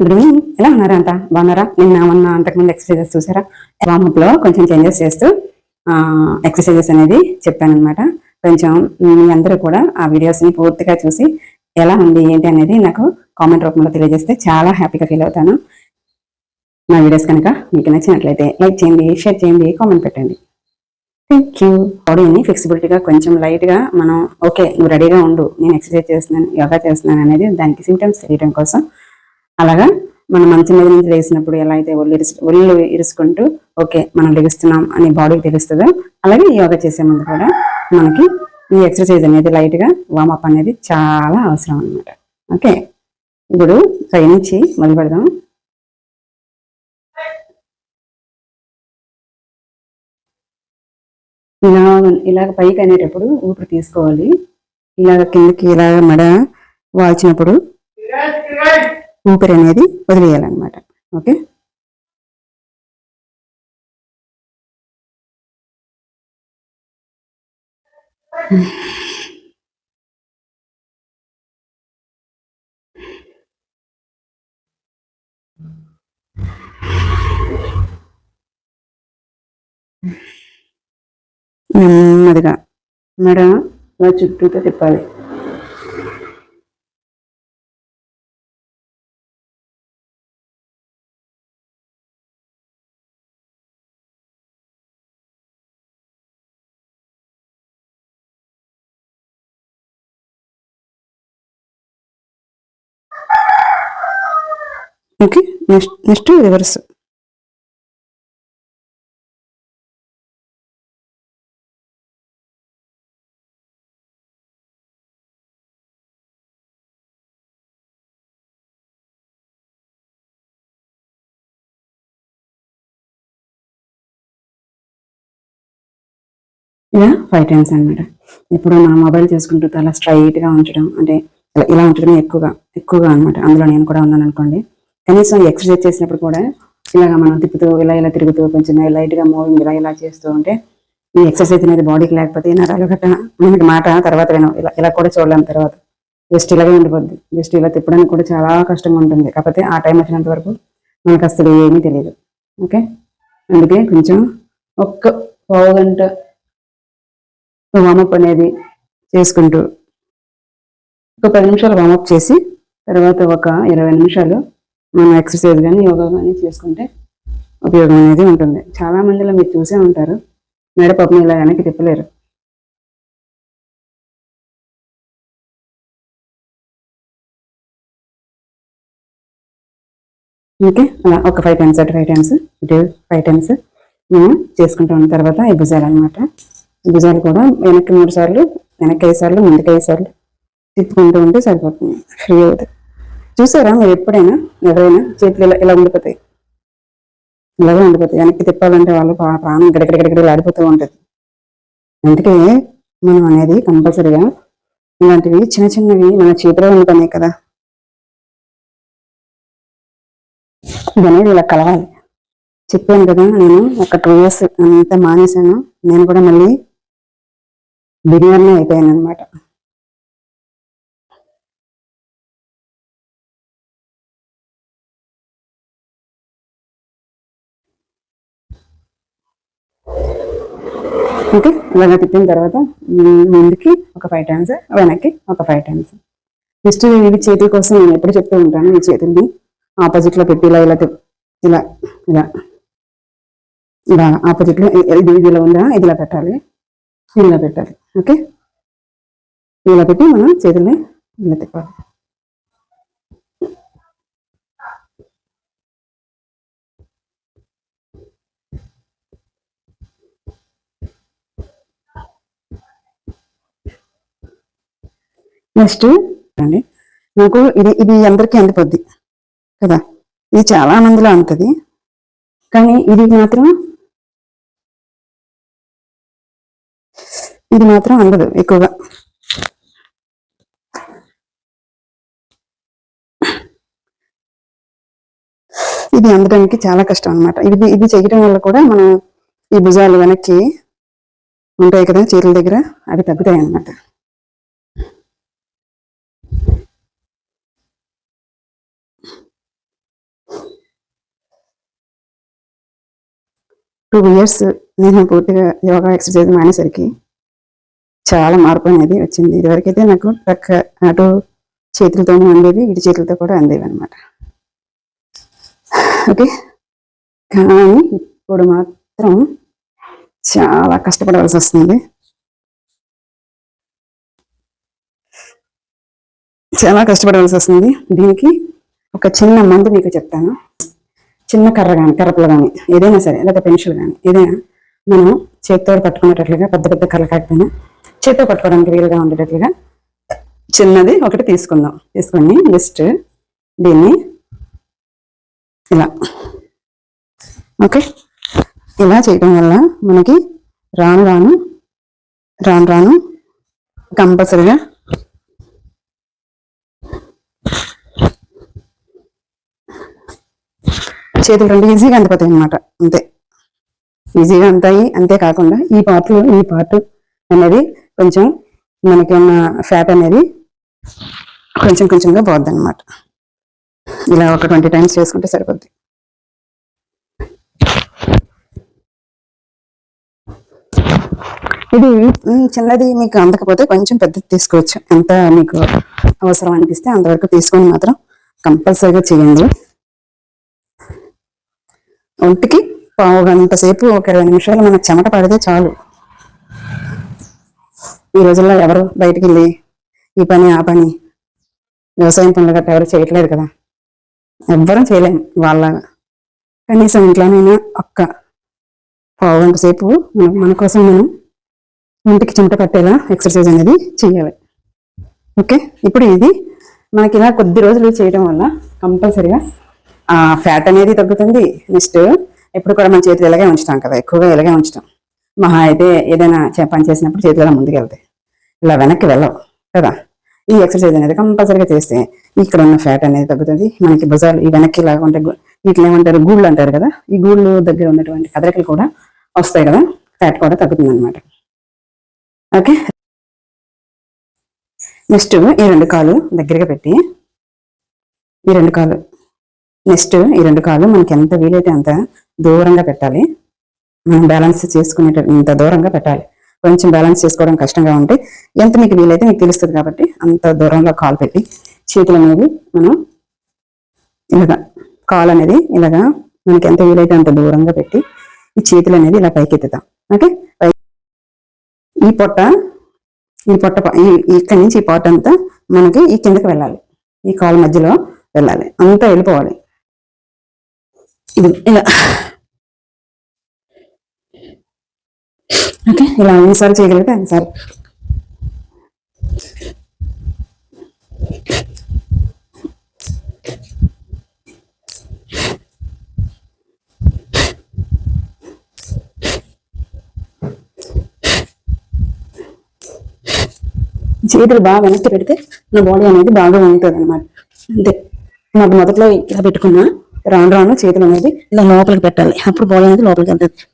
Good evening. ఎలా ఉన్నారా? అంతా బాగున్నారా? నిన్న మొన్న అంతకుముందు ఎక్సర్సైజెస్ చూసారా? వార్మప్ లో కొంచెం చేంజెస్ చేస్తూ ఎక్సర్సైజెస్ అనేది చెప్పాను అనమాట. కొంచెం మీ అందరూ కూడా ఆ వీడియోస్ ని పూర్తిగా చూసి ఎలా ఉంది ఏంటి అనేది నాకు కామెంట్ రూపంలో తెలియజేస్తే చాలా హ్యాపీగా ఫీల్ అవుతాను. నా వీడియోస్ కనుక మీకు నచ్చినట్లయితే లైక్ చేయండి, షేర్ చేయండి, కామెంట్ పెట్టండి. Thank you. బాడీని ఫ్లెక్సిబిలిటీగా కొంచెం లైట్ గా మనం ఓకే నువ్వు రెడీగా ఉండు, నేను ఎక్సర్సైజ్ చేస్తున్నాను, యోగా చేస్తున్నాను అనేది దానికి సింటమ్స్ తెలియడం కోసం అలాగా మనం మంచం మీద నుంచి లేసినప్పుడు ఎలా అయితే ఒళ్ళు ఇరుసుకుంటూ ఓకే మనం లెగుస్తున్నాం అని బాడీకి తెలుస్తుందో అలాగే యోగా చేసే ముందు కూడా మనకి ఈ ఎక్సర్సైజ్ అనేది లైట్ గా వార్మప్ అనేది చాలా అవసరం అనమాట. ఓకే, ఇప్పుడు పై నుంచి మొదలు పెడదాం. ఇలాగ పైకి అనేటప్పుడు ఊపిరి తీసుకోవాలి. ఇలాగ కిందకి ఇలాగ మెడ వాల్చినప్పుడు ఊపిరి అనేది వదిలేయాలన్నమాట. ఓకే, నెమ్మదిగా మెడ చుట్టూతో తిప్పాలి. Okay, next reverse. ఇలా 5 టైమ్స్ అనమాట. ఇప్పుడు మనం మొబైల్ చేసుకుంటూ అలా స్ట్రైట్గా ఉంచడం అంటే ఇలా ఉంచడమే ఎక్కువగా అనమాట. అందులో నేను కూడా ఉన్నాను అనుకోండి. కనీసం ఎక్సర్సైజ్ చేసినప్పుడు కూడా ఇలాగ మనం తిప్పుతూ ఇలా తిరుగుతూ కొంచెం లైట్గా మూవింగ్ ఇలా చేస్తూ ఉంటే ఈ ఎక్సర్సైజ్ అనేది బాడీకి లేకపోతే నరాలు గట్ట మనకి మాట తర్వాత వినం. ఇలా కూడా చూడలేము. తర్వాత జస్ట్ ఇలాగే ఉండిపోద్ది. జస్ట్ ఇలా తిప్పడానికి కూడా చాలా కష్టంగా ఉంటుంది. కాకపోతే ఆ టైం వచ్చినంత వరకు మనకు అసలు ఏమీ తెలియదు. ఓకే, అందుకే కొంచెం ఒక్క పావు గంట వామప్ అనేది చేసుకుంటూ ఒక 10 నిమిషాలు వామప్ చేసి తర్వాత ఒక 20 నిమిషాలు మనం ఎక్సర్సైజ్ కానీ యోగా కానీ చేసుకుంటే ఉపయోగం అనేది ఉంటుంది. చాలా మందిలో మీరు చూసే ఉంటారు, మెడ పాపం ఇలా వెనక్కి తిప్పలేరు. ఓకే, అలా ఒక 5 టైమ్స్ అటు 5 టైమ్స్ ఇటు 5 టైమ్స్ మనం చేసుకుంటూ ఉన్న తర్వాత ఈ భుజాలు అనమాట. భుజాలు కూడా వెనక్కి 3 సార్లు, వెనక్కి 5 సార్లు, ముందుకు 5 సార్లు తిప్పుకుంటూ ఉంటే సరిపోతుంది. ఫ్రీ అవుతుంది. చూసారా మీరు ఎప్పుడైనా ఎవరైనా చేతులు ఇలా ఉండిపోతాయి, ఇలాగే ఉండిపోతాయి. వెనక్కి తిప్పాలంటే వాళ్ళు ప్రాణం గడగడగడగడ ఆడిపోతూ ఉంటుంది. అందుకే మనం అనేది కంపల్సరిగా ఇలాంటివి చిన్న చిన్నవి మన చేతిలో ఉంటున్నాయి కదా, ఇదనేది ఇలా కలవాలి. చెప్పాను కదా, నేను ఒక 2 years అంతా మానేశాను. నేను కూడా మళ్ళీ బిగినర్నే అయిపోయాను అనమాట. ఓకే, ఇలాగ తిప్పిన తర్వాత ముందుకి ఒక 5 టైమ్స్, వెనక్కి ఒక 5 టైమ్స్. నెక్స్ట్ ఇవి చేతుల కోసం నేను ఎప్పుడు చెప్తూ ఉంటాను, ఈ చేతుల్ని ఆపోజిట్ లో పెట్టి ఇలా ఇలా ఇలా ఇలా ఆపోజిట్ లో ఇది ఇలా ఉందా, ఇదిలా పెట్టాలి, ఇలా పెట్టాలి. ఓకే, ఇలా పెట్టి మనం చేతుల్ని ఇలా తిప్పాలి. నెక్స్ట్ అండి, నాకు ఇది అందరికీ అందిపోద్ది కదా, ఇది చాలా మందిలో అంతది. కానీ ఇది మాత్రం అందదు ఎక్కువగా. ఇది అందడానికి చాలా కష్టం అనమాట. ఇది చేయడం వల్ల కూడా మనం ఈ భుజాలు వెనక్కి ఉంటాయి కదా చేతుల దగ్గర, అవి తగ్గుతాయి అన్నమాట. 2 years నేను పూర్తిగా యోగా ఎక్సర్సైజ్ మానేసరికి చాలా మార్పు అనేది వచ్చింది. ఇదివరకైతే నాకు అటు చేతులతోనే అందేవి, ఇటు చేతులతో కూడా అందేవి అనమాట. ఓకే, కానీ ఇప్పుడు మాత్రం చాలా కష్టపడవలసి వస్తుంది. దీనికి ఒక చిన్న మందు మీకు చెప్తాను. చిన్న కర్ర కానీ, కర్రపుల కానీ, ఏదైనా సరే, లేదా పెన్సిల్ కానీ, ఏదైనా మనం చేతితో పట్టుకునేటట్లుగా, పెద్ద పెద్ద కర్ర కాకపోయినా చేతితో పట్టుకోవడానికి వీలుగా ఉండేటట్లుగా చిన్నది ఒకటి తీసుకొని జస్ట్ దీన్ని ఇలా, ఓకే, ఇలా చేయడం వల్ల మనకి రాను రాను కంపల్సరిగా చేతులు 2 ఈజీగా అందిపోతాయి అన్నమాట. అంతే, ఈజీగా అంతాయి. అంతేకాకుండా ఈ పార్ట్ అనేది కొంచెం మనకి ఉన్న ఫ్యాట్ అనేది కొంచెంగా పోద్ది అనమాట. ఇలా ఒక 20 times చేసుకుంటే సరిపోద్ది. ఇది చిన్నది మీకు అందకపోతే కొంచెం పెద్దది తీసుకోవచ్చు. ఎంత మీకు అవసరం అనిపిస్తే అంతవరకు తీసుకొని మాత్రం కంపల్సరీగా చేయండి. ఒంటికి 1/2 గంట సేపు, ఒక 20 నిమిషాలు మనకు చెమట పడితే చాలు. ఈ రోజుల్లో ఎవరు బయటికి వెళ్ళి ఈ పని ఆ పని వ్యవసాయం పనులు గట్రా ఎవరు చేయట్లేదు కదా, ఎవ్వరం చేయలేము వాళ్ళగా. కనీసం ఇంట్లోనైనా ఒక్క 1/2 గంట సేపు మన కోసం మనం ఒంటికి చెమట పట్టేలా ఎక్సర్సైజ్ అనేది చేయాలి. ఓకే, ఇప్పుడు ఇది మనకి ఇలా కొద్ది రోజులు చేయడం వల్ల కంపల్సరిగా ఆ ఫ్యాట్ అనేది తగ్గుతుంది. నెక్స్ట్ ఎప్పుడు కూడా మన చేతులు ఇలాగే ఉంచుతాం కదా, ఎక్కువగా ఇలాగే ఉంచుతాం. మహా అయితే ఏదైనా పని చేసినప్పుడు చేతులు ఇలా ముందుకు వెళ్తాయి, ఇలా వెనక్కి వెళ్ళవు కదా. ఈ ఎక్సర్సైజ్ అనేది కంపల్సరీగా చేస్తే ఇక్కడ ఉన్న ఫ్యాట్ అనేది తగ్గుతుంది. మనకి భుజాలు ఈ వెనక్కి ఇలాగా ఉంటే వీటిని ఏమంటారు, గూళ్ళు అంటారు కదా, ఈ గూళ్ళు దగ్గర ఉన్నటువంటి కదలికలు కూడా వస్తాయి కదా, ఫ్యాట్ కూడా తగ్గుతుంది అనమాట. ఓకే, నెక్స్ట్ ఈ 2 కాళ్ళు దగ్గరగా పెట్టి, ఈ 2 కాళ్ళు మనకి ఎంత వీలైతే అంత దూరంగా పెట్టాలి. మనం బ్యాలెన్స్ చేసుకునేంత దూరంగా పెట్టాలి. కొంచెం బ్యాలెన్స్ చేసుకోవడం కష్టంగా ఉంటే ఎంత మీకు వీలైతే మీకు తెలుస్తుంది కాబట్టి అంత దూరంలో కాలు పెట్టి, చేతులు అనేది మనం ఇలాగా, కాలు అనేది ఇలాగా మనకి ఎంత వీలైతే అంత దూరంగా పెట్టి ఈ చేతులు అనేది ఇలా పైకెత్తుతాం. ఓకే, ఈ పొట్ట ఇక్కడి నుంచి ఈ పార్ట్ అంతా మనకి ఈ కిందకి వెళ్ళాలి, ఈ కాలు మధ్యలో వెళ్ళాలి, అంతా వెళ్ళిపోవాలి. ఇది ఇలా, ఓకే, ఇలా ఎన్నిసార్లు చేయగలిగితే అన్నిసార్లు. చేతులు బాగా వెనక్కి పెడితే నా బాడీ అనేది బాగా ఉంటుంది అనమాట. అంతే, నాకు మొదట్లో ఇలా పెట్టుకున్నా, రాను చేతులు అనేది ఇలా లోపలికి పెట్టాలి, అప్పుడు బాడీ అనేది లోపలికి వెళ్తుంది.